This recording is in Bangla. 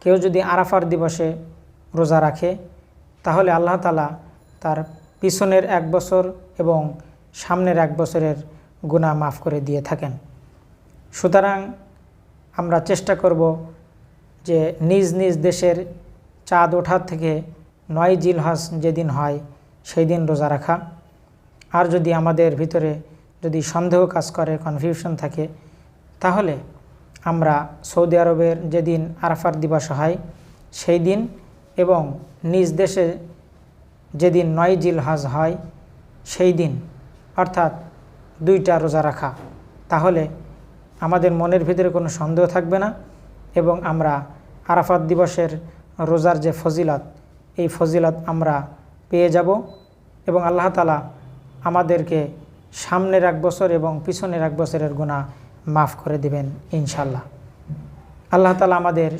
কেউ যদি আরাফার দিবসে রোজা রাখে তাহলে আল্লাহ তাআলা তার পিছনের 1 বছর এবং সামনের 1 বছরের গুনাহ মাফ করে দিয়ে থাকেন। সুতরাং আমরা চেষ্টা করব যে নিজ নিজ দেশের চাঁদ ওঠার থেকে 9 জিলহজ যেদিন হয় সেই দিন রোজা রাখা। আর যদি আমাদের ভিতরে যদি সন্দেহ কাজ করে, কনফিউশন থাকে, তাহলে আমরা সৌদি আরবের যেদিন আরাফার দিবস হয় সেই দিন এবং নিজ দেশে যেদিন 9 জিলহজ হয় সেই দিন অর্থাৎ 2টা রোজা রাখা। তাহলে আমাদের মনের ভিতরে কোনো সন্দেহ থাকবে না এবং আমরা আরাফাত দিবসের রোজার যে ফজিলত, এই ফজিলত আমরা পেয়ে যাব এবং আল্লাহ তাআলা আমাদেরকে সামনের 1 বছর এবং পিছনের 1 বছরের গুনাহ মাফ করে দিবেন ইনশাআল্লাহ। আল্লাহ তাআলা আমাদের